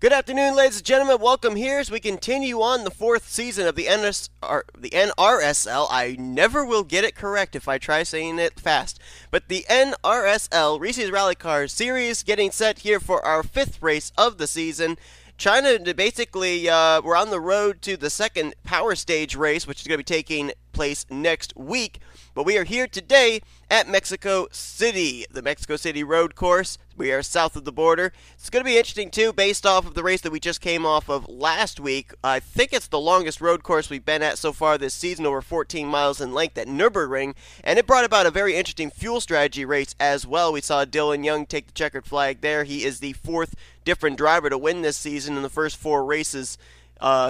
Good afternoon, ladies and gentlemen. Welcome here as we continue on the fourth season of the NRSL. I never will get it correct if I try saying it fast. But the NRSL Reese's Rally Car Series getting set here for our fifth race of the season. Trying to basically, we're on the road to the second power stage race, which is going to be taking place next week. But we are here today at Mexico City, the Mexico City road course. We are south of the border. It's going to be interesting, too, based off of the race that we just came off of last week. I think it's the longest road course we've been at so far this season, over 14 miles in length at Nürburgring, and it brought about a very interesting fuel strategy race as well. We saw Dylan Young take the checkered flag there. He is the fourth different driver to win this season in the first four races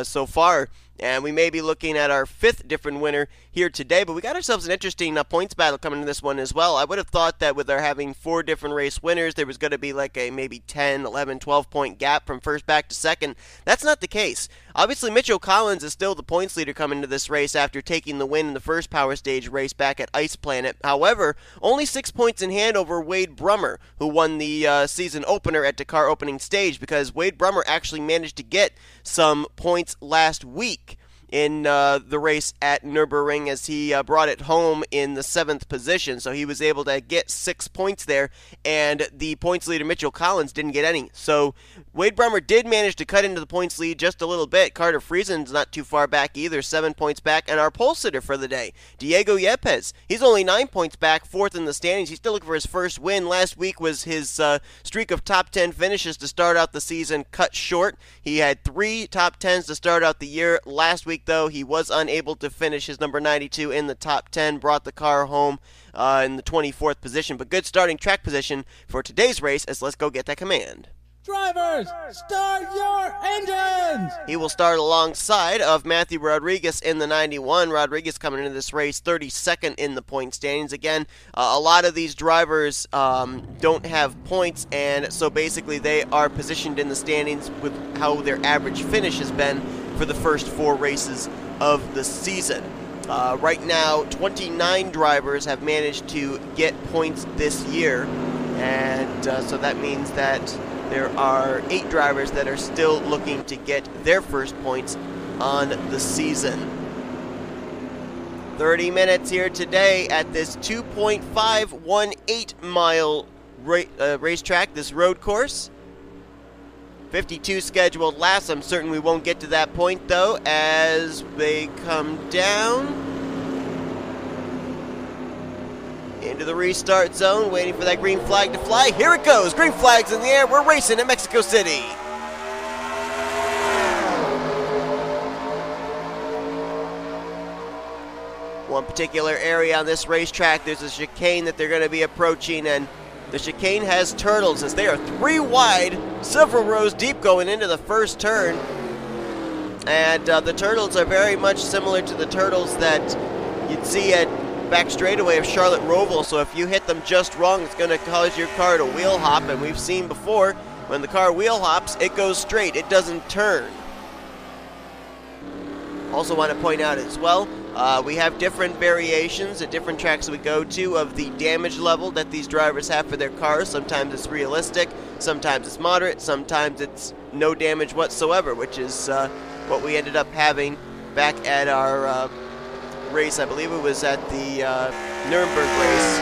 so far. And we may be looking at our fifth different winner here today, but we got ourselves an interesting points battle coming to this one as well. I would have thought that with our having four different race winners, there was going to be like a maybe 10, 11, 12 point gap from first back to second. That's not the case. Obviously, Mitchell Collins is still the points leader coming into this race after taking the win in the first Power Stage race back at Ice Planet. However, only 6 points in hand over Wade Brummer, who won the season opener at Dakar opening stage, because Wade Brummer actually managed to get some points last week in the race at Nürburgring as he brought it home in the 7th position. So he was able to get 6 points there, and the points leader Mitchell Collins didn't get any. So Wade Brummer did manage to cut into the points lead just a little bit. Carter Friesen's not too far back either, 7 points back. And our pole sitter for the day, Diego Yepez, he's only 9 points back, fourth in the standings. He's still looking for his first win. Last week was his streak of top 10 finishes to start out the season cut short. He had 3 top 10s to start out the year. Last week, though, he was unable to finish his number 92 in the top 10, brought the car home in the 24th position. But good starting track position for today's race, as let's go get that command. Drivers, start your engines! He will start alongside of Matthew Rodriguez in the 91. Rodriguez coming into this race 32nd in the point standings. Again, a lot of these drivers don't have points, and so basically they are positioned in the standings with how their average finish has been for the first 4 races of the season. Right now, 29 drivers have managed to get points this year, and so that means that there are 8 drivers that are still looking to get their first points on the season. 30 minutes here today at this 2.518 mile racetrack, this road course. 52 scheduled laps. I'm certain we won't get to that point, though, as they come down into the restart zone, waiting for that green flag to fly. Here it goes. Green flag's in the air. We're racing at Mexico City. One particular area on this racetrack, there's a chicane that they're going to be approaching, and the chicane has turtles as they are 3 wide, several rows deep going into the first turn. And the turtles are very much similar to the turtles that you'd see at back straightaway of Charlotte Roval, so if you hit them just wrong, it's going to cause your car to wheel hop, and we've seen before, when the car wheel hops, it goes straight, it doesn't turn. Also want to point out as well, we have different variations at different tracks that we go to of the damage level that these drivers have for their cars. Sometimes it's realistic, sometimes it's moderate, sometimes it's no damage whatsoever, which is what we ended up having back at our race. I believe it was at the Nuremberg race.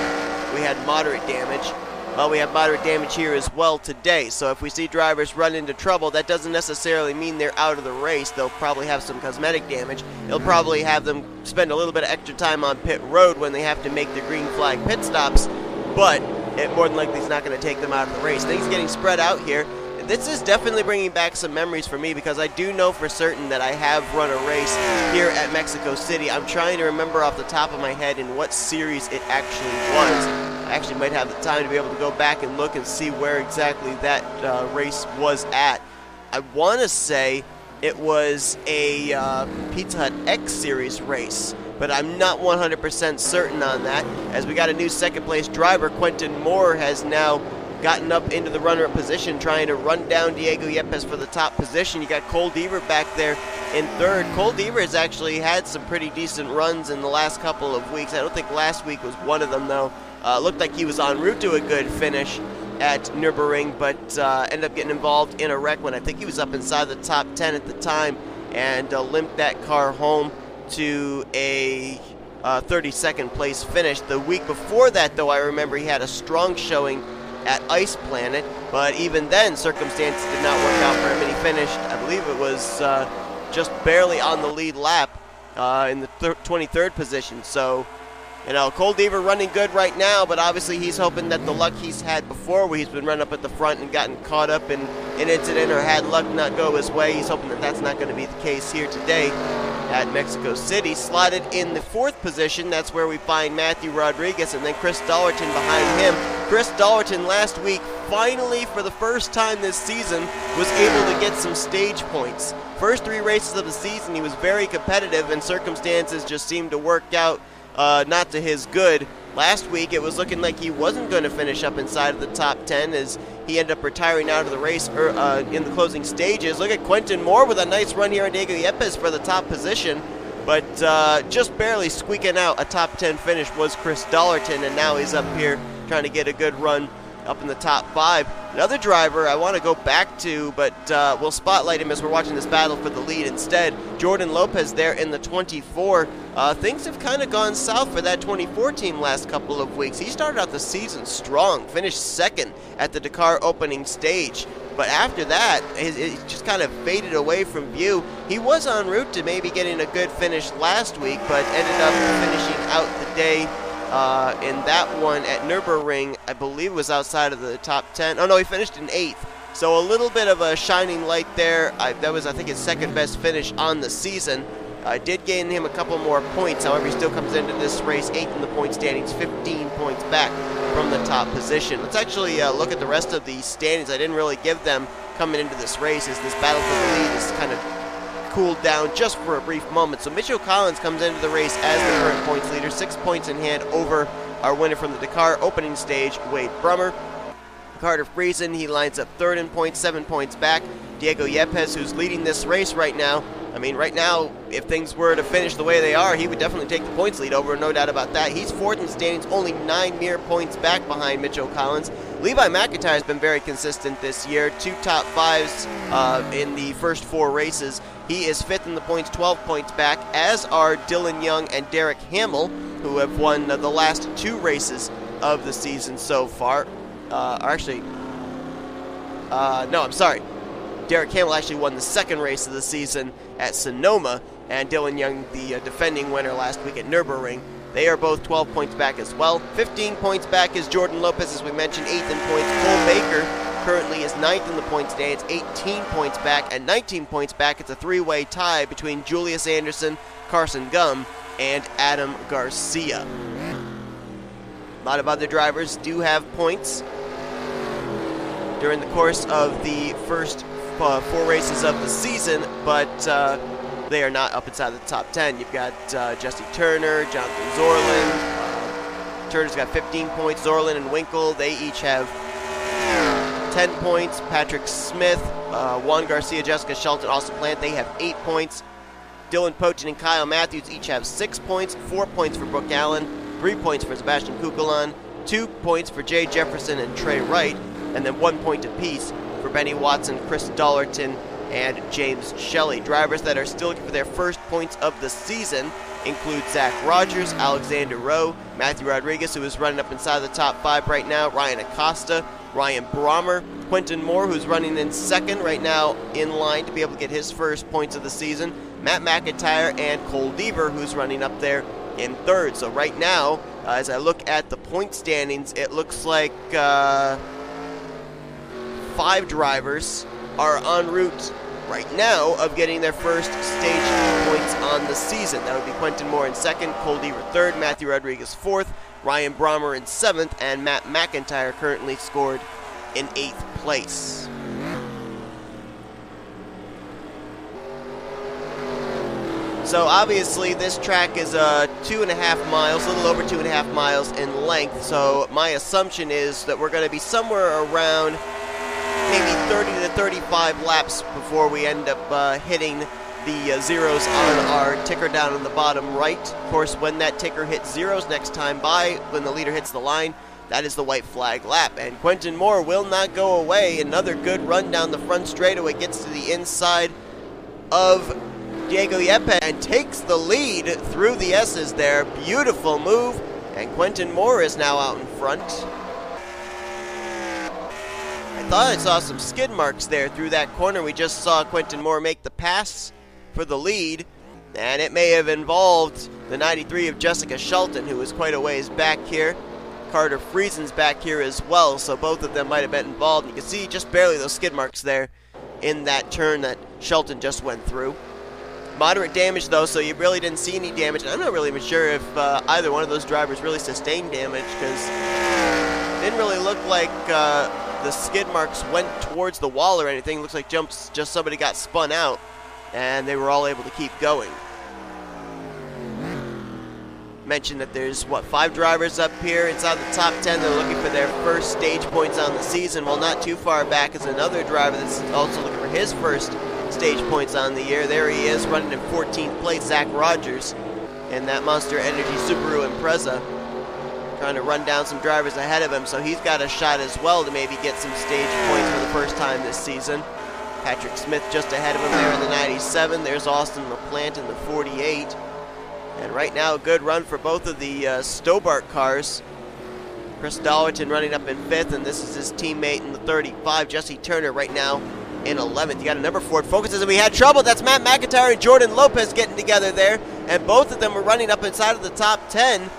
We had moderate damage. Well, we have moderate damage here as well today. So if we see drivers run into trouble, that doesn't necessarily mean they're out of the race. They'll probably have some cosmetic damage. It'll probably have them spend a little bit of extra time on pit road when they have to make their green flag pit stops, but it more than likely is not going to take them out of the race. Things getting spread out here. This is definitely bringing back some memories for me, because I do know for certain that I have run a race here at Mexico City. I'm trying to remember off the top of my head in what series it actually was. I actually might have the time to be able to go back and look and see where exactly that race was at. I want to say it was a Pizza Hut X Series race, but I'm not 100% certain on that, as we got a new second place driver. Quentin Moore has now gotten up into the runner-up position, trying to run down Diego Yepez for the top position. You got Cole Deaver back there in third. Cole Deaver has actually had some pretty decent runs in the last couple of weeks. I don't think last week was one of them, though. Looked like he was en route to a good finish. at Nürburgring, but ended up getting involved in a wreck when I think he was up inside the top 10 at the time, and limped that car home to a 32nd place finish. The week before that, though, I remember he had a strong showing at Ice Planet, but even then circumstances did not work out for him, and he finished, I believe it was just barely on the lead lap in the 23rd position. So, you know, K Deaver running good right now, but obviously he's hoping that the luck he's had before, where he's been running up at the front and gotten caught up in an incident or had luck not go his way, he's hoping that that's not going to be the case here today at Mexico City. Slotted in the 4th position, that's where we find Matthew Rodriguez, and then Chris Dollerton behind him. Chris Dollerton last week, finally for the first time this season, was able to get some stage points. First 3 races of the season, he was very competitive, and circumstances just seemed to work out not to his good. Last week, it was looking like he wasn't going to finish up inside of the top 10 as he ended up retiring out of the race in the closing stages. Look at Quentin Moore with a nice run here on D Yepez for the top position, but just barely squeaking out a top 10 finish was Chris Dollerton, and now he's up here trying to get a good run up in the top 5. Another driver I want to go back to, but we'll spotlight him as we're watching this battle for the lead instead. Jordan Lopez there in the 24. Things have kind of gone south for that 24 team last couple of weeks. He started out the season strong, finished 2nd at the Dakar opening stage, but after that, it just kind of faded away from view. He was en route to maybe getting a good finish last week, but ended up finishing out the day in that one at Nürburgring. I believe was outside of the top 10. Oh no, he finished in 8th. So a little bit of a shining light there. That was, I think, his 2nd best finish on the season. Did gain him a couple more points. However, he still comes into this race 8th in the point standings, 15 points back from the top position. Let's actually look at the rest of the standings. I didn't really give them coming into this race, as this battle for the lead is kind of cooled down just for a brief moment. So Mitchell Collins comes into the race as the current points leader, 6 points in hand over our winner from the Dakar opening stage, Wade Brummer. Carter Friesen, he lines up 3rd in points, 7 points back. Diego Yepez, who's leading this race right now. I mean, right now, if things were to finish the way they are, he would definitely take the points lead over, no doubt about that. He's 4th in standings, only 9 mere points back behind Mitchell Collins. Levi McIntire has been very consistent this year, 2 top 5s in the first 4 races. He is 5th in the points, 12 points back, as are Dylan Young and Derek Hamill, who have won the last 2 races of the season so far. Derek Hamill actually won the 2nd race of the season at Sonoma, and Dylan Young, the defending winner last week at Nürburgring. They are both 12 points back as well. 15 points back is Jordan Lopez, as we mentioned, 8th in points. Cole Baker currently is 9th in the points standings, 18 points back, and 19 points back. It's a 3-way tie between Julius Anderson, Carson Gum, and Adam Garcia. A lot of other drivers do have points during the course of the first 4 races of the season, but they are not up inside the top 10. You've got Jesse Turner, Jonathan Zoerlein. Turner's got 15 points. Zoerlein and Winkle, they each have 10 points. Patrick Smith, Juan Garcia, Jessica Shelton, Austin Plant, they have 8 points. Dylan Poteet and K Mathews each have 6 points. 4 points for B Allan, 3 points for C Cucalon, 2 points for J Jefferson and T Wright, and then 1 point apiece for Benny Watson, Chris Dollerton, and James Shelly. Drivers that are still looking for their first points of the season include Zach Rogers, Alexander Rowe, Matthew Rodriguez, who is running up inside the top 5 right now, Ryan Acosta, Ryan Brommer, Quentin Moore, who's running in 2nd right now, in line to be able to get his first points of the season, M McIntire, and K Deaver, who's running up there in 3rd. So right now, as I look at the point standings, it looks like 5 drivers are en route right now of getting their first stage points on the season. That would be Quentin Moore in 2nd, K Deaver 3rd, Matthew Rodriguez 4th, Ryan Brommer in 7th, and M McIntire currently scored in 8th place. So obviously this track is 2.5 miles, a little over 2.5 miles in length, so my assumption is that we're going to be somewhere around maybe 30 to 35 laps before we end up hitting the zeros on our ticker down in the bottom right. Of course, when that ticker hits zeros next time by, when the leader hits the line, That is the white flag lap, and Quentin Moore will not go away. Another good run down the front straightaway, gets to the inside of Diego Yepez and takes the lead through the S's there. Beautiful move, and Quentin Moore is now out in front. I thought I saw some skid marks there through that corner. We just saw Quentin Moore make the pass for the lead, and it may have involved the 93 of Jessica Shelton, who was quite a ways back here. Carter Friesen's back here as well, so both of them might have been involved. You can see just barely those skid marks there in that turn that Shelton just went through. Moderate damage though, so you really didn't see any damage. And I'm not really even sure if either one of those drivers really sustained damage, because it didn't really look like the skid marks went towards the wall or anything. It looks like just somebody got spun out, and they were all able to keep going. Mentioned that there's, 5 drivers up here inside the top 10. They're looking for their first stage points on the season. Well, not too far back is another driver that's also looking for his first stage points on the year. There he is, running in 14th place, Zach Rogers, in that Monster Energy Subaru Impreza. Trying to run down some drivers ahead of him, so he's got a shot as well to maybe get some stage points for the first time this season. Patrick Smith just ahead of him there in the 97. There's Austin LaPlante in the 48. And right now, a good run for both of the Stobart cars. Chris Dollerton running up in 5th, and this is his teammate in the 35, Jesse Turner, right now in 11th. You got a number Ford Focuses, and we had trouble. That's Matt McIntire and Jordan Lopez getting together there, and both of them were running up inside of the top 10.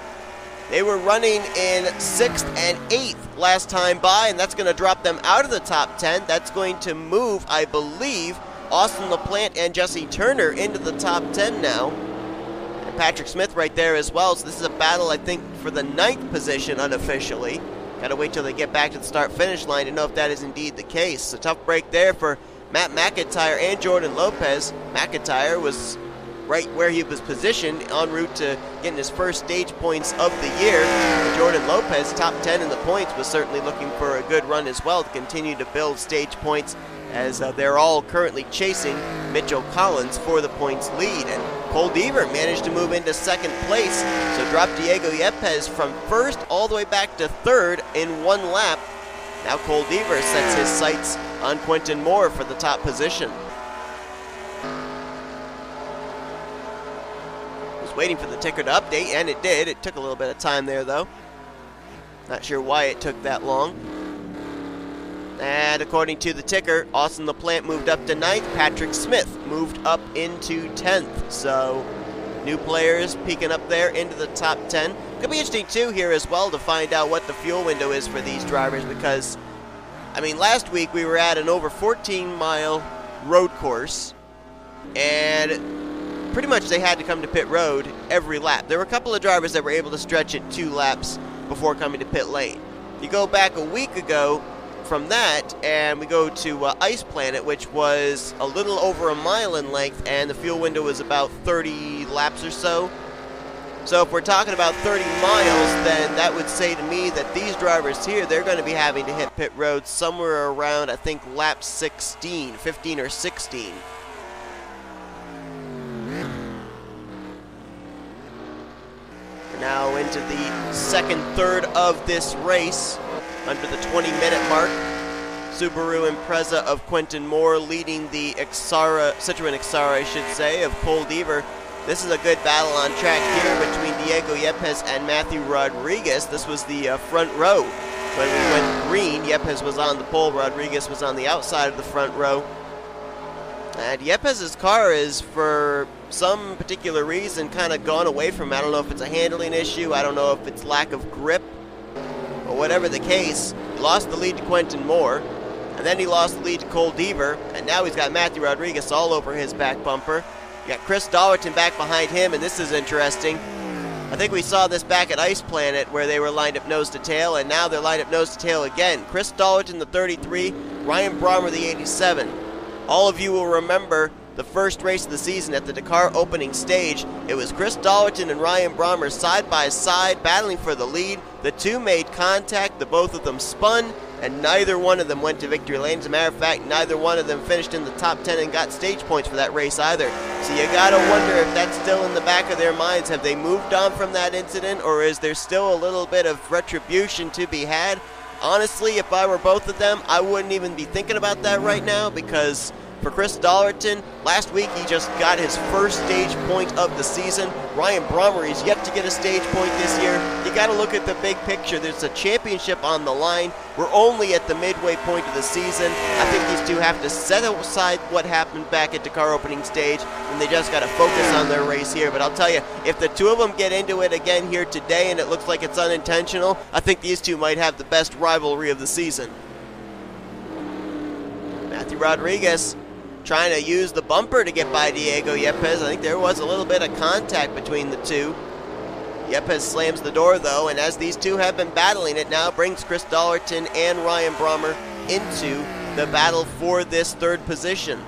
They were running in 6th and 8th last time by, and that's going to drop them out of the top 10. That's going to move, I believe, Austin LaPlante and Jesse Turner into the top 10 now. Patrick Smith right there as well, so this is a battle, I think, for the 9th position unofficially. Gotta wait till they get back to the start-finish line to know if that is indeed the case. A tough break there for Matt McIntire and Jordan Lopez. McIntire was right where he was positioned, en route to getting his first stage points of the year. And Jordan Lopez, top 10 in the points, was certainly looking for a good run as well to continue to build stage points, as they're all currently chasing Mitchell Collins for the points lead. And Cole Deaver managed to move into 2nd place, so dropped Diego Yepez from 1st all the way back to 3rd in 1 lap. Now Cole Deaver sets his sights on Quentin Moore for the top position. Was waiting for the ticker to update, and it did. It took a little bit of time there, though. Not sure why it took that long. And according to the ticker, Austin LaPlante moved up to 9th. Patrick Smith moved up into 10th. So, new players peeking up there into the top 10. Could be interesting, too, here as well to find out what the fuel window is for these drivers, because, I mean, last week we were at an over 14-mile road course, and pretty much they had to come to pit road every lap. There were a couple of drivers that were able to stretch it 2 laps before coming to pit lane. You go back a week ago from that, and we go to Ice Planet, which was a little over a mile in length, and the fuel window was about 30 laps or so. So if we're talking about 30 miles, then that would say to me that these drivers here, they're going to be having to hit pit road somewhere around, I think, lap 16, 15 or 16. We're now into the second third of this race, under the 20-minute mark. Subaru Impreza of Quentin Moore leading the Citroen Xara, I should say, of Cole Deaver. This is a good battle on track here between Diego Yepez and Matthew Rodriguez. This was the front row. When we went green, Yepez was on the pole, Rodriguez was on the outside of the front row. And Yepez's car is, for some particular reason, kind of gone away from him. I don't know if it's a handling issue, I don't know if it's lack of grip, but whatever the case, he lost the lead to Quentin Moore, and then he lost the lead to Cole Deaver, and now he's got Matthew Rodriguez all over his back bumper. You got Chris Dollerton back behind him, and this is interesting. I think we saw this back at Ice Planet where they were lined up nose to tail, and now they're lined up nose to tail again. Chris Dollerton, the 33, Ryan Brommer, the 87. All of you will remember the first race of the season at the Dakar opening stage. It was Chris Dollerton and Ryan Brommer side by side battling for the lead. The two made contact, the both of them spun, and neither one of them went to victory lane. As a matter of fact, neither one of them finished in the top 10 and got stage points for that race either. So you gotta wonder if that's still in the back of their minds. Have they moved on from that incident, or is there still a little bit of retribution to be had? Honestly, if I were both of them, I wouldn't even be thinking about that right now, because for Chris Dollerton, last week he just got his first stage point of the season. Ryan Brommer is yet to get a stage point this year. You got to look at the big picture. There's a championship on the line. We're only at the midway point of the season. I think these two have to set aside what happened back at Dakar opening stage, and they just got to focus on their race here. But I'll tell you, if the two of them get into it again here today and it looks like it's unintentional, I think these two might have the best rivalry of the season. Matthew Rodriguez trying to use the bumper to get by Diego Yepez. I think there was a little bit of contact between the two. Yepez slams the door though, and as these two have been battling, it now brings Chris Dollerton and Ryan Brommer into the battle for this third position.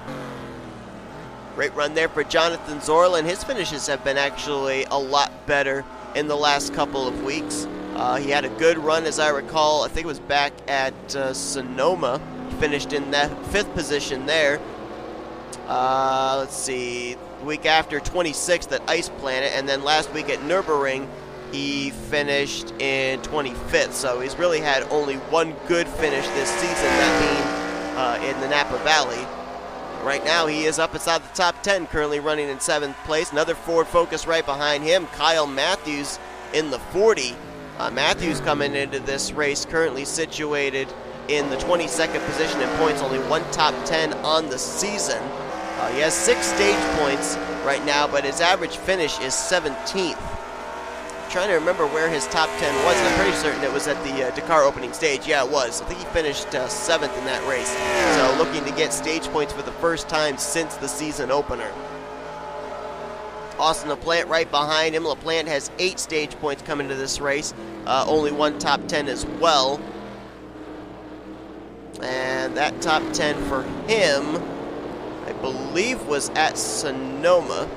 Great run there for Jonathan Zoerlein. His finishes have been actually a lot better in the last couple of weeks. He had a good run, as I recall. I think it was back at Sonoma. He finished in that 5th position there. Let's see, the week after 26th at Ice Planet, and then last week at Nürburgring he finished in 25th. So he's really had only one good finish this season, that being in the Napa Valley. Right now he is up inside the top 10, currently running in 7th place. Another Ford Focus right behind him, Kyle Mathews in the 40. Mathews coming into this race currently situated in the 22nd position in points, only one top 10 on the season. He has 6 stage points right now, but his average finish is 17th. I'm trying to remember where his top 10 was, and I'm pretty certain it was at the Dakar opening stage. Yeah, it was. I think he finished 7th in that race. So looking to get stage points for the first time since the season opener. Austin LaPlante right behind him. LaPlante has 8 stage points coming to this race. Only one top 10 as well. And that top 10 for him, I believe, was at Sonoma.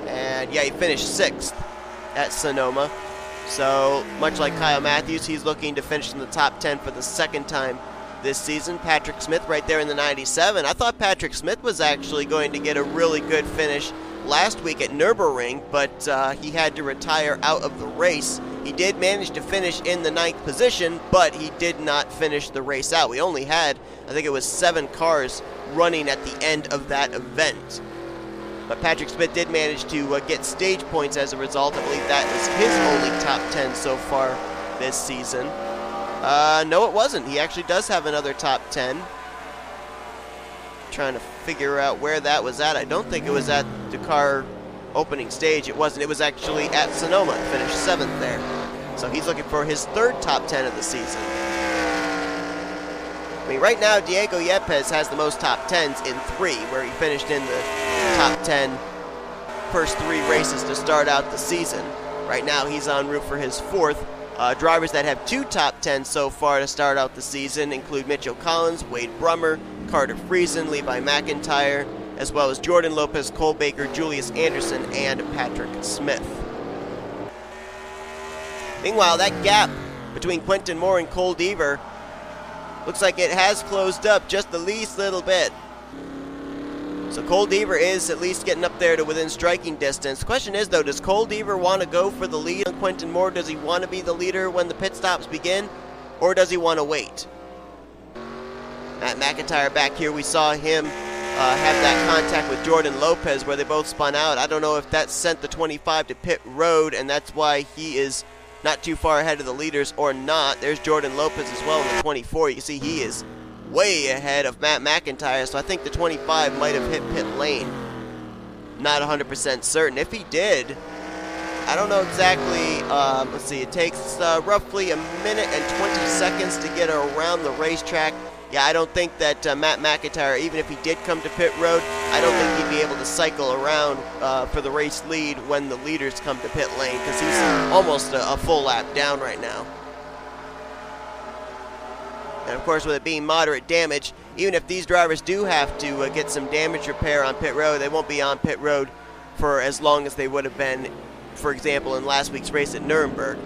And yeah, he finished 6th at Sonoma. So much like Kyle Mathews, he's looking to finish in the top 10 for the second time this season. Patrick Smith right there in the 97. I thought Patrick Smith was actually going to get a really good finish last week at Nürburgring, but he had to retire out of the race. He did manage to finish in the 9th position, but he did not finish the race out. We only had, I think it was 7 cars running at the end of that event. But Patrick Smith did manage to get stage points as a result. I believe that is his only top 10 so far this season. No, it wasn't. He actually does have another top 10. Trying to figure out where that was at. I don't think it was at Dakar opening stage. It wasn't. It was actually at Sonoma. Finished 7th there. So he's looking for his 3rd top 10 of the season. I mean, right now, Diego Yepez has the most top 10s in 3, where he finished in the top 10 first 3 races to start out the season. Right now, he's en route for his 4th. Drivers that have 2 top 10s so far to start out the season include Mitchell Collins, Wade Brummer, Carter Friesen, Levi McIntire, as well as Jordan Lopez, Cole Baker, Julius Anderson, and Patrick Smith. Meanwhile, that gap between Quentin Moore and Cole Deaver looks like it has closed up just the least little bit. So Cole Deaver is at least getting up there to within striking distance. The question is, though, does Cole Deaver want to go for the lead on Quentin Moore? Does he want to be the leader when the pit stops begin? Or does he want to wait? Matt McIntire back here, we saw him have that contact with Jordan Lopez where they both spun out. I don't know if that sent the 25 to pit road, and that's why he is not too far ahead of the leaders or not. There's Jordan Lopez as well in the 24. You can see he is way ahead of Matt McIntire, so I think the 25 might have hit pit lane. Not 100% certain. If he did, I don't know exactly. Let's see, it takes roughly 1 minute and 20 seconds to get around the racetrack. Yeah, I don't think that Matt McIntire, even if he did come to pit road, I don't think he'd be able to cycle around for the race lead when the leaders come to pit lane, because he's almost a full lap down right now. And of course, with it being moderate damage, even if these drivers do have to get some damage repair on pit road, they won't be on pit road for as long as they would have been, for example, in last week's race at Nuremberg.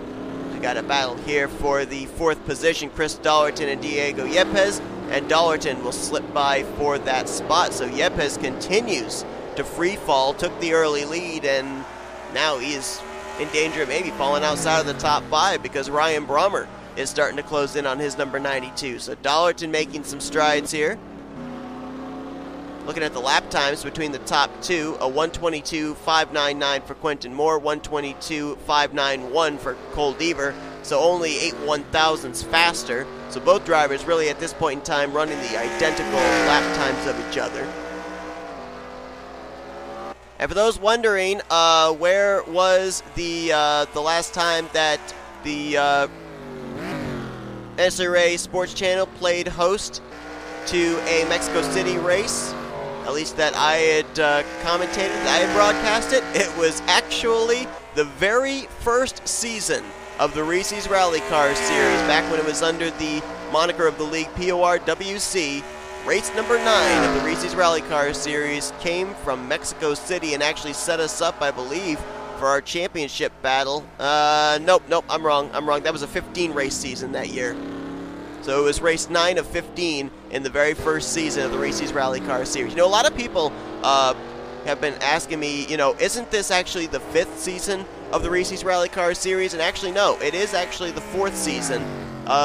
We got a battle here for the 4th position, Chris Dollerton and Diego Yepez, and Dollerton will slip by for that spot. So Yepez continues to free fall, took the early lead, and now he is in danger of maybe falling outside of the top 5 because R Brommer is starting to close in on his number 92. So Dollerton making some strides here. Looking at the lap times between the top 2, a 1:22.599 for Quentin Moore, 1:22.591 for Cole Deaver, so only 8 1/1000ths faster. So both drivers really at this point in time running the identical lap times of each other. And for those wondering, where was the last time that the SRA Sports Channel played host to a Mexico City race, at least that I had commentated, that I had broadcasted, it was actually the very first season of the Reese's Rally Car Series, back when it was under the moniker of the league PORWC. Race number 9 of the Reese's Rally Car Series came from Mexico City and actually set us up, I believe, for our championship battle. Nope, I'm wrong. That was a 15 race season that year. So it was race 9 of 15 in the very first season of the Reese's Rally Car Series. You know, a lot of people have been asking me, you know, isn't this actually the 5th season of the Reese's Rally Car Series? And actually, no, it is actually the 4th season.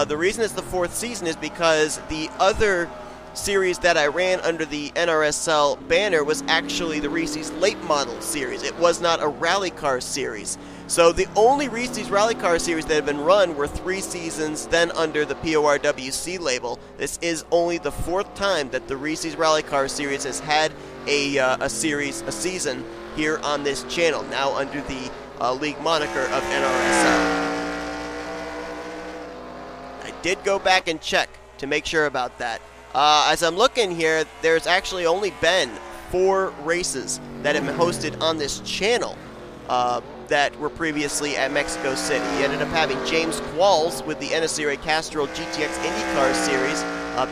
The reason it's the 4th season is because the other series that I ran under the NRSL banner was actually the Reese's Late Model Series. It was not a rally car series. So the only Reese's Rally Car Series that had been run were 3 seasons, then under the PORWC label. This is only the 4th time that the Reese's Rally Car Series has had a season here on this channel, now under the league moniker of NRSL. I did go back and check to make sure about that. As I'm looking here, there's actually only been 4 races that have been hosted on this channel that were previously at Mexico City. You ended up having James Qualls with the NSRA Castrol GTX IndyCar Series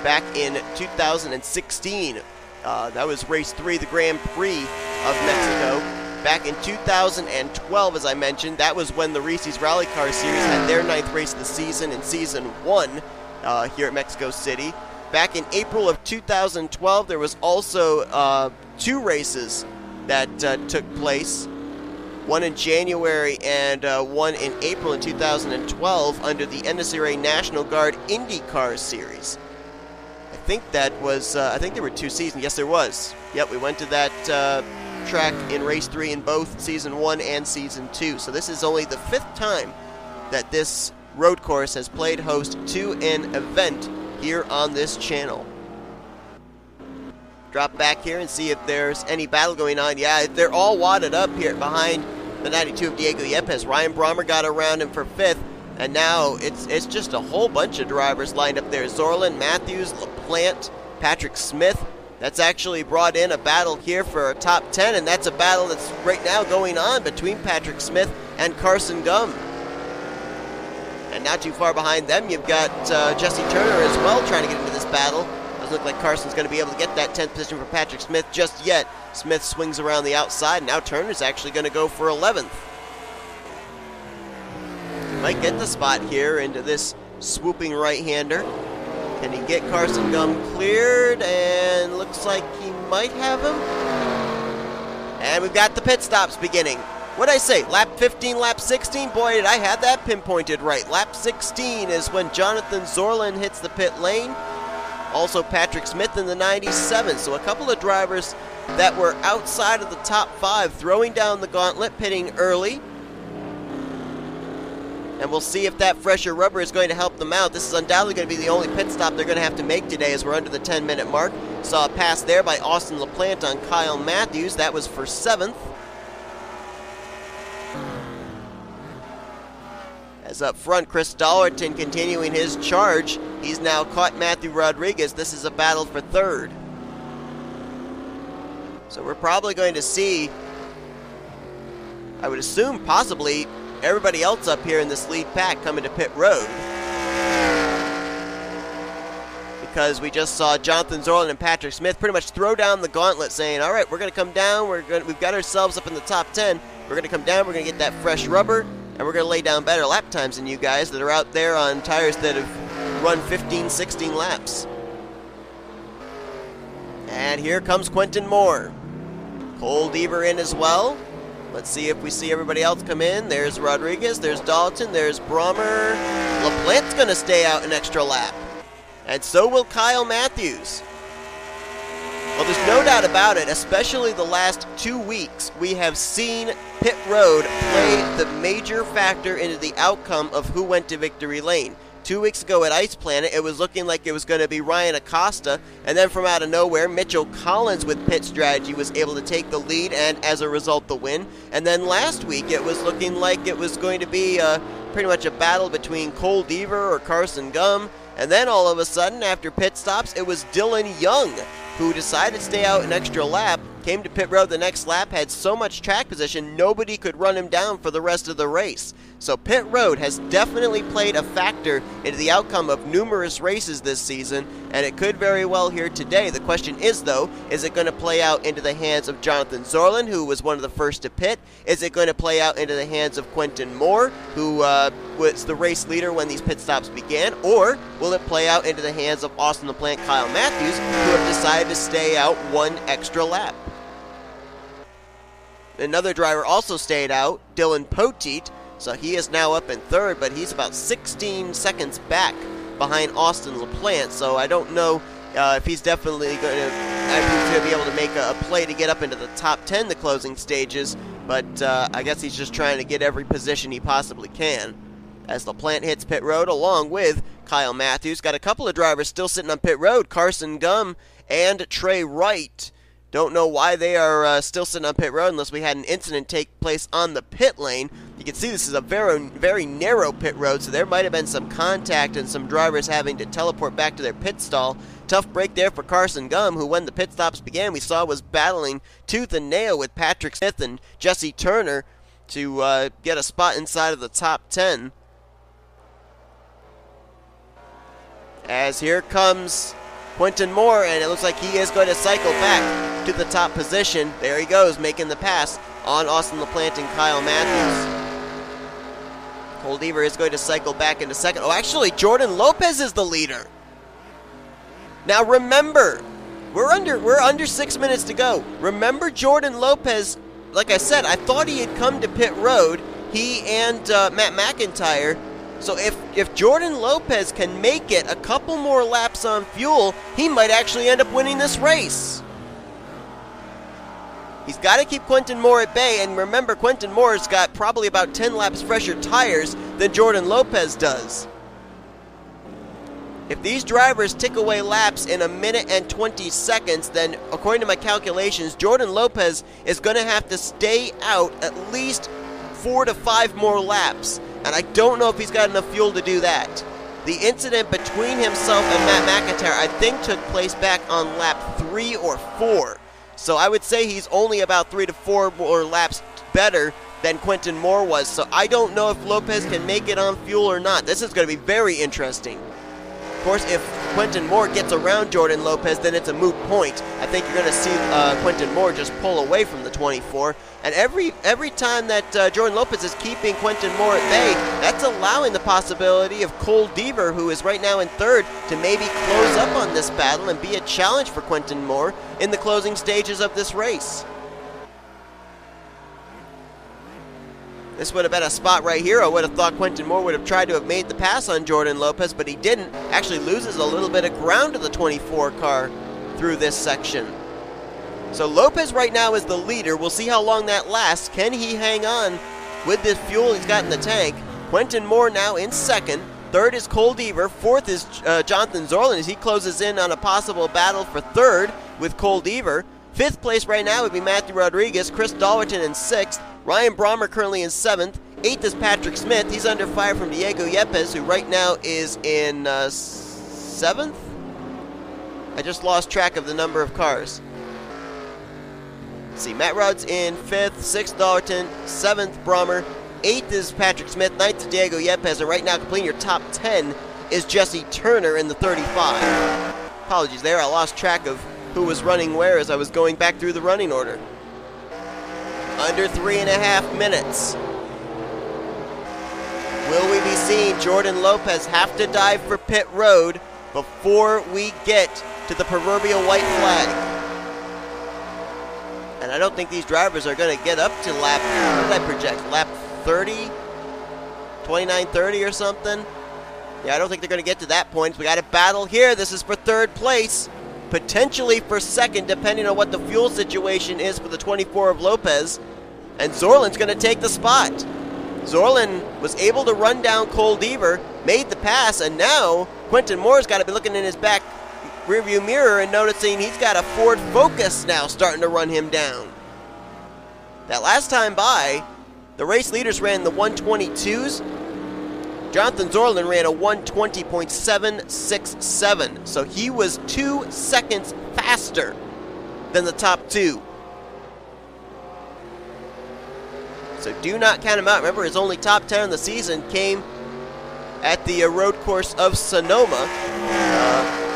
back in 2016. That was race 3, the Grand Prix of Mexico. Back in 2012, as I mentioned, that was when the Reese's Rally Car Series had their 9th race of the season in Season 1 here at Mexico City. Back in April of 2012, there was also 2 races that took place. One in January and one in April in 2012 under the NSRA National Guard IndyCar Series. I think that was, I think there were 2 seasons. Yes, there was. Yep, we went to that track in race 3 in both Season 1 and Season 2. So this is only the 5th time that this road course has played host to an event here on this channel. Drop back here and see if there's any battle going on. Yeah, they're all wadded up here behind the 92 of Diego Yepez. R Brommer got around him for 5th, and now it's just a whole bunch of drivers lined up there. Zoerlein, Mathews, LaPlante, Patrick Smith. That's actually brought in a battle here for a top 10, and that's a battle that's right now going on between Patrick Smith and Carson Gum. And not too far behind them, you've got Jesse Turner as well trying to get into this battle. Doesn't look like Carson's going to be able to get that 10th position for Patrick Smith just yet. Smith swings around the outside, and now Turner's actually going to go for 11th. Might get the spot here into this swooping right-hander. Can he get Carson Gum cleared? And looks like he might have him. And we've got the pit stops beginning. What'd I say? Lap 15, lap 16? Boy, did I have that pinpointed right. Lap 16 is when Jonathan Zoerlein hits the pit lane. Also Patrick Smith in the 97. So a couple of drivers that were outside of the top 5 throwing down the gauntlet, pitting early. And we'll see if that fresher rubber is going to help them out. This is undoubtedly going to be the only pit stop they're going to have to make today as we're under the 10-minute mark. Saw a pass there by Austin LaPlante on K Mathews. That was for 7th. As up front, Chris Dollerton continuing his charge. He's now caught Matthew Rodriguez. This is a battle for 3rd. So we're probably going to see, I would assume, possibly everybody else up here in this lead pack coming to pit road. Because we just saw Jonathan Zoerlein and Patrick Smith pretty much throw down the gauntlet saying, all right, we're going to come down. We've got ourselves up in the top 10. We're going to come down. We're going to get that fresh rubber. And we're going to lay down better lap times than you guys that are out there on tires that have run 15, 16 laps. And here comes Quentin Moore. Cole Deaver in as well. Let's see if we see everybody else come in. There's Rodriguez, there's Dollerton, there's Brommer. LaPlante's going to stay out an extra lap. And so will K Mathews. Well, there's no doubt about it, especially the last 2 weeks, we have seen pit road play the major factor into the outcome of who went to victory lane. 2 weeks ago at Ice Planet, it was looking like it was going to be R Acosta, and then from out of nowhere, Mitchell Collins with pit strategy was able to take the lead and, as a result, the win. And then last week, it was looking like it was going to be pretty much a battle between Cole Deaver or Carson Gum. And then all of a sudden, after pit stops, it was Dylan Young who decided to stay out an extra lap, came to pit road the next lap, had so much track position, nobody could run him down for the rest of the race. So pit road has definitely played a factor into the outcome of numerous races this season, and it could very well here today. The question is, though, is it going to play out into the hands of Jonathan Zoerlein, who was one of the first to pit? Is it going to play out into the hands of Quentin Moore, who was the race leader when these pit stops began? Or will it play out into the hands of Austin LaPlante, K Mathews, who have decided to stay out one extra lap? Another driver also stayed out, Dylan Poteet, so he is now up in third, but he's about 16 seconds back behind Austin LaPlante, so I don't know if he's definitely going to be able to make a play to get up into the top 10 the closing stages, but I guess he's just trying to get every position he possibly can. As LaPlante hits pit road along with K Mathews, got a couple of drivers still sitting on pit road, Carson Gum and T Wright. Don't know why they are still sitting on pit road unless we had an incident take place on the pit lane. You can see this is a very narrow pit road, so there might have been some contact and some drivers having to teleport back to their pit stall. Tough break there for Carson Gum, who when the pit stops began we saw was battling tooth and nail with Patrick Smith and Jesse Turner to get a spot inside of the top 10. As here comes Quentin Moore, and it looks like he is going to cycle back to the top position. There he goes, making the pass on Austin LaPlante and K Mathews. Cole Deaver is going to cycle back into second. Oh, actually, J Lopez is the leader. Now remember, we're under 6 minutes to go. Remember J Lopez, like I said, I thought he had come to pit road, he and M McIntire. So if J Lopez can make it a couple more laps on fuel, he might actually end up winning this race. He's got to keep Quentin Moore at bay, and remember, Quentin Moore's got probably about 10 laps fresher tires than J Lopez does. If these drivers tick away laps in 1 minute and 20 seconds, then according to my calculations, J Lopez is going to have to stay out at least 4 to 5 more laps. And I don't know if he's got enough fuel to do that. The incident between himself and M McIntire, I think, took place back on lap 3 or 4. So I would say he's only about 3 to 4 more laps better than Quentin Moore was. So I don't know if Lopez can make it on fuel or not. This is going to be very interesting. Of course, if Quentin Moore gets around J Lopez, then it's a moot point. I think you're going to see Quentin Moore just pull away from the 24. And every time that J Lopez is keeping Quentin Moore at bay, that's allowing the possibility of Cole Deaver, who is right now in third, to maybe close up on this battle and be a challenge for Quentin Moore in the closing stages of this race. This would have been a spot right here. I would have thought Quentin Moore would have tried to have made the pass on J Lopez, but he didn't. Actually loses a little bit of ground to the 24 car through this section. So Lopez right now is the leader. We'll see how long that lasts. Can he hang on with the fuel he's got in the tank? Quentin Moore now in second. Third is Cole Deaver. Fourth is Jonathan Zoerlein as he closes in on a possible battle for third with Cole Deaver. Fifth place right now would be Matthew Rodriguez, Chris Dollerton in sixth. R Brommer currently in seventh. Eighth is Patrick Smith. He's under fire from Diego Yepez, who right now is in seventh? I just lost track of the number of cars. Let's see, Matt Rod's in fifth, sixth Dollerton, seventh Brommer, eighth is Patrick Smith, ninth is Diego Yepez, and right now completing your top 10 is Jesse Turner in the 35. Apologies there, I lost track of who was running where as I was going back through the running order. Under 3.5 minutes. Will we be seeing Jordan Lopez have to dive for pit road before we get to the proverbial white flag? And I don't think these drivers are going to get up to lap, what did I project, lap 30? 29:30 or something? Yeah, I don't think they're going to get to that point. We got a battle here. This is for third place, potentially for second, depending on what the fuel situation is for the 24 of Lopez. And Zoerlein's going to take the spot. Zoerlein was able to run down Cole Deaver, made the pass, and now Quentin Moore's got to be looking in his back rearview mirror and noticing he's got a Ford Focus now starting to run him down. That last time by, the race leaders ran the 122s. Jonathan Zoerlein ran a 120.767, so he was 2 seconds faster than the top two. So do not count him out. Remember, his only top 10 of the season came at the road course of Sonoma.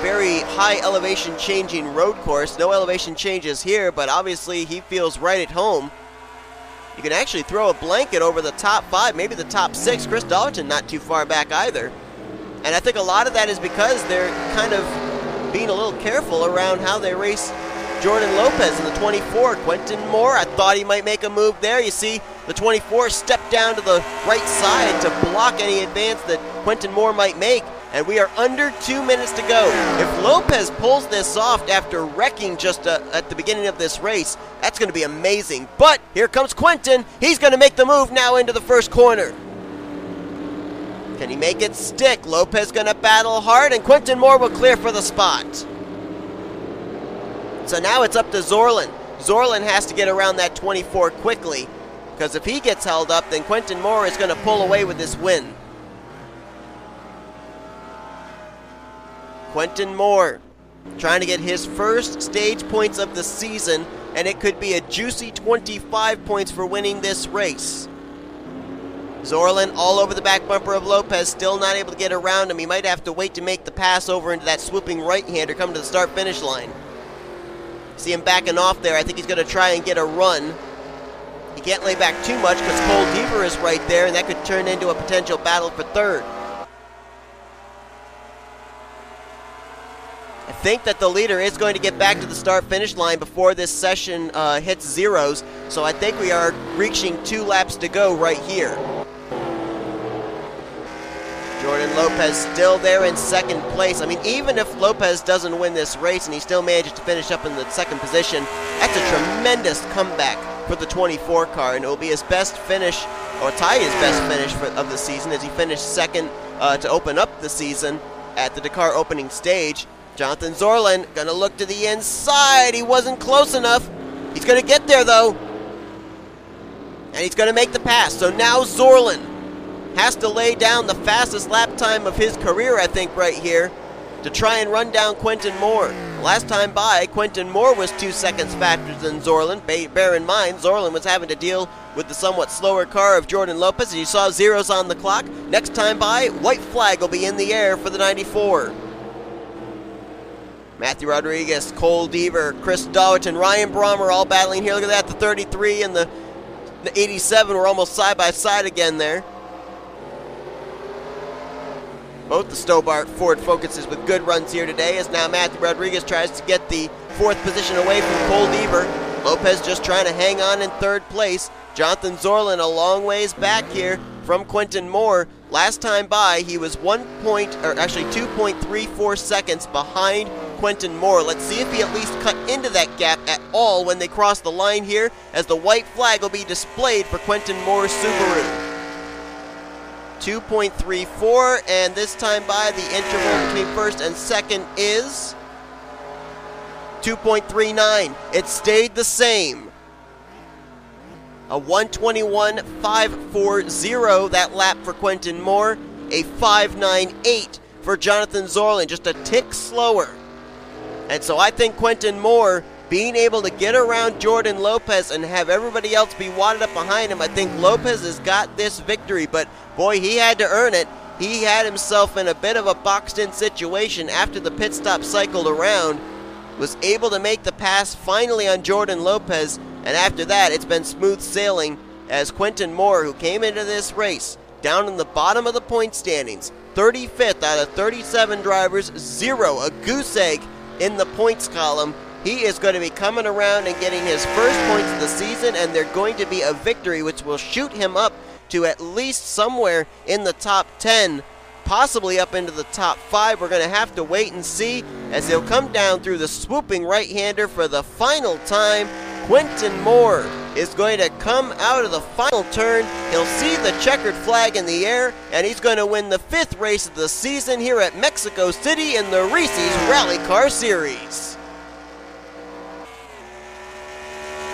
Very high elevation changing road course. No elevation changes here, but obviously he feels right at home. You can actually throw a blanket over the top 5, maybe the top 6. Chris Dollerton not too far back either. And I think a lot of that is because they're kind of being a little careful around how they race Jordan Lopez in the 24. Quentin Moore, I thought he might make a move there. You see the 24 step down to the right side to block any advance that Quentin Moore might make. And we are under 2 minutes to go. If Lopez pulls this off after wrecking just at the beginning of this race, that's going to be amazing. But here comes Quentin. He's going to make the move now into the first corner. Can he make it stick? Lopez going to battle hard, and Quentin Moore will clear for the spot. So now it's up to Zoerlein. Zoerlein has to get around that 24 quickly, because if he gets held up, then Quentin Moore is going to pull away with this win. Quentin Moore trying to get his first stage points of the season, and it could be a juicy 25 points for winning this race. Zoerlein all over the back bumper of Lopez, still not able to get around him. He might have to wait to make the pass over into that swooping right-hander coming to the start-finish line. See him backing off there. I think he's going to try and get a run. He can't lay back too much because Cole Deaver is right there, and that could turn into a potential battle for third. I think that the leader is going to get back to the start-finish line before this session hits zeros, so I think we are reaching 2 laps to go right here. Jordan Lopez still there in second place. I mean, even if Lopez doesn't win this race and he still manages to finish up in the second position, that's a tremendous comeback for the 24 car, and it will be his best finish, or tie his best finish of the season, as he finished second to open up the season at the Dakar opening stage. Jonathan Zoerlein going to look to the inside. He wasn't close enough. He's going to get there, though. And he's going to make the pass. So now Zoerlein has to lay down the fastest lap time of his career, I think, right here, to try and run down Quentin Moore. Last time by, Quentin Moore was 2 seconds faster than Zoerlein. Bear in mind, Zoerlein was having to deal with the somewhat slower car of Jordan Lopez. As you saw zeros on the clock. Next time by, white flag will be in the air for the 94. Matthew Rodriguez, Cole Deaver, Chris Dollerton, Ryan Brommer all battling here. Look at that, the 33 and the 87 were almost side by side again there. Both the Stobart Ford Focuses with good runs here today, as now Matthew Rodriguez tries to get the 4th position away from Cole Deaver. Lopez just trying to hang on in 3rd place. Jonathan Zoerlein a long ways back here from Quentin Moore. Last time by, he was 2.34 seconds behind Quentin Moore. Let's see if he at least cut into that gap at all when they cross the line here, as the white flag will be displayed for Quentin Moore's Subaru. 2.34, and this time by, the interval between first and second is 2.39. It stayed the same. A 1:21.540 that lap for Quentin Moore, a 5:98 for Jonathan Zoerlein, just a tick slower. And so I think Quentin Moore being able to get around Jordan Lopez and have everybody else be wadded up behind him, I think Lopez has got this victory, but boy, he had to earn it. He had himself in a bit of a boxed-in situation after the pit stop cycled around, was able to make the pass finally on Jordan Lopez, and after that, it's been smooth sailing as Quentin Moore, who came into this race down in the bottom of the point standings. 35th out of 37 drivers, 0, a goose egg in the points column. He is going to be coming around and getting his first points of the season, and they're going to be a victory which will shoot him up to at least somewhere in the top 10, possibly up into the top 5. We're going to have to wait and see as he'll come down through the swooping right-hander for the final time. Quentin Moore is going to come out of the final turn. He'll see the checkered flag in the air, and he's going to win the 5th race of the season here at Mexico City in the Reese's Rally Car Series.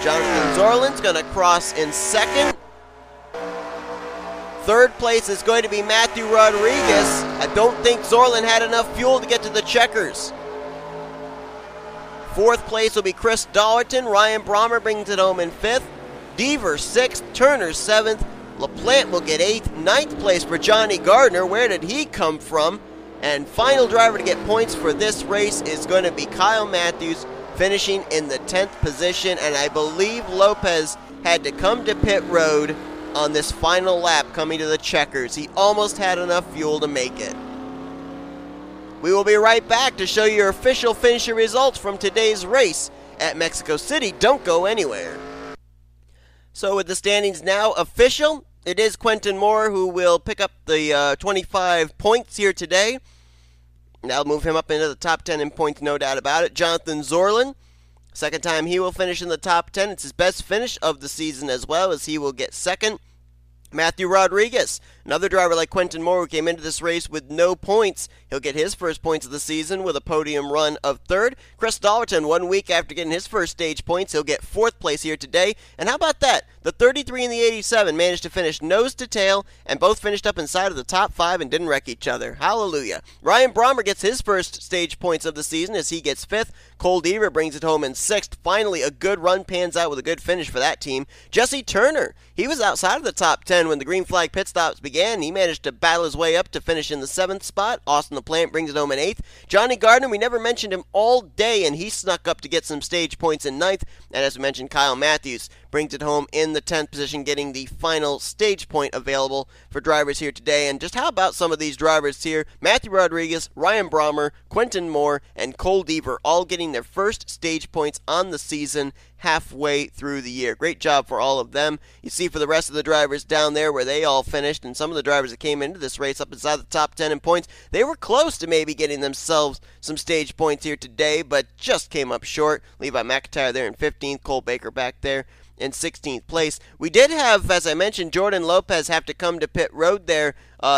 Jonathan Zoerlein's going to cross in 2nd. 3rd place is going to be Matthew Rodriguez. I don't think Zoerlein had enough fuel to get to the checkers. 4th place will be Chris Dollerton. Ryan Brommer brings it home in 5th. Deaver 6th. Turner 7th. LaPlante will get 8th. 9th place for J Gardner. Where did he come from? And final driver to get points for this race is going to be K Mathews, finishing in the 10th position. And I believe Lopez had to come to pit road on this final lap coming to the checkers. He almost had enough fuel to make it. We will be right back to show you your official finisher results from today's race at Mexico City. Don't go anywhere. So with the standings now official, it is Quentin Moore who will pick up the 25 points here today. That'll move him up into the top 10 in points, no doubt about it. Jonathan Zoerlein, second time he will finish in the top 10. It's his best finish of the season as well, as he will get 2nd. Matthew Rodriguez, another driver like Quentin Moore who came into this race with no points. He'll get his first points of the season with a podium run of 3rd. Chris Dollerton, 1 week after getting his first stage points, he'll get 4th place here today. And how about that? The 33 and the 87 managed to finish nose to tail, and both finished up inside of the top 5 and didn't wreck each other. Hallelujah. Ryan Brommer gets his first stage points of the season as he gets 5th. Cole Deaver brings it home in 6th. Finally, a good run pans out with a good finish for that team. Jesse Turner, he was outside of the top 10 when the green flag pit stops began. He managed to battle his way up to finish in the 7th spot. Austin LaPlante brings it home in 8th. J Gardner, we never mentioned him all day, and he snuck up to get some stage points in 9th. And as we mentioned, K Mathews brings it home in the 10th position, getting the final stage point available for drivers here today. And just how about some of these drivers here? Matthew Rodriguez, Ryan Brommer, Quentin Moore, and Cole Deaver all getting their first stage points on the season halfway through the year. Great job for all of them. You see for the rest of the drivers down there where they all finished, and some of the drivers that came into this race up inside the top 10 in points, they were close to maybe getting themselves some stage points here today, but just came up short. Levi McIntire there in 15th, Cole Baker back there in 16th place. We did have, as I mentioned, Jordan Lopez have to come to pit road there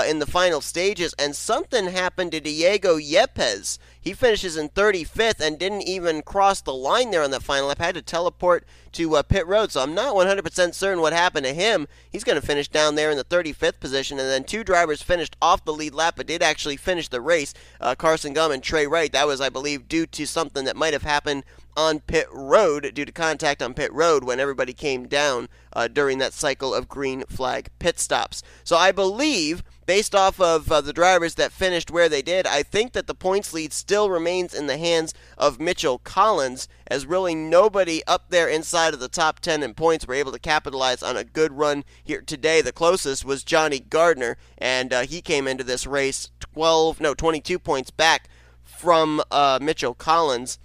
in the final stages, and something happened to Diego Yepez. He finishes in 35th and didn't even cross the line there on that final lap. Had to teleport to pit road, so I'm not 100% certain what happened to him. He's going to finish down there in the 35th position, and then 2 drivers finished off the lead lap but did actually finish the race. Carson Gum and T Wright. That was, I believe, due to something that might have happened on pit road, due to contact on pit road when everybody came down during that cycle of green flag pit stops. So I believe, based off of the drivers that finished where they did, I think that the points lead still remains in the hands of Mitchell Collins, as really nobody up there inside of the top 10 in points were able to capitalize on a good run here today. The closest was J Gardner, and he came into this race 22 points back from Mitchell Collins.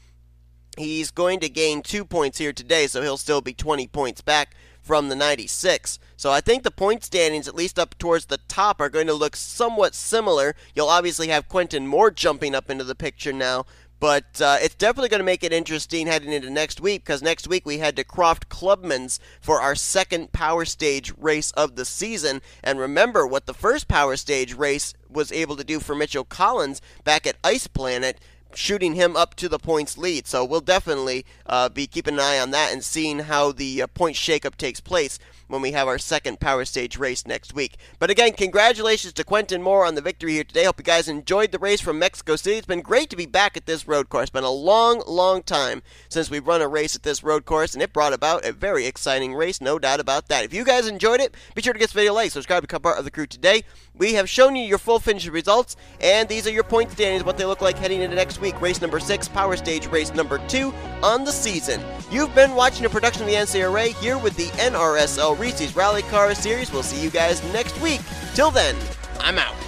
He's going to gain 2 points here today, so he'll still be 20 points back from the 96. So I think the point standings, at least up towards the top, are going to look somewhat similar. You'll obviously have Quentin Moore jumping up into the picture now, but it's definitely going to make it interesting heading into next week, because next week we head to Croft Clubman's for our second Power Stage race of the season. And remember what the first Power Stage race was able to do for Mitchell Collins back at Ice Planet, shooting him up to the points lead. So we'll definitely be keeping an eye on that and seeing how the point shakeup takes place when we have our second Power Stage race next week. But again, congratulations to Quentin Moore on the victory here today. Hope you guys enjoyed the race from Mexico City. It's been great to be back at this road course. It's been a long, long time since we've run a race at this road course, and it brought about a very exciting race, no doubt about that. If you guys enjoyed it, be sure to give this video a like, subscribe, become part of the crew today. We have shown you your full finish results, and these are your point standings, what they look like heading into next week. Race number 6, Power Stage race number 2 on the season. You've been watching a production of the NCRA here with the NRSL Reese's Rally Car Series. We'll see you guys next week. Till then, I'm out.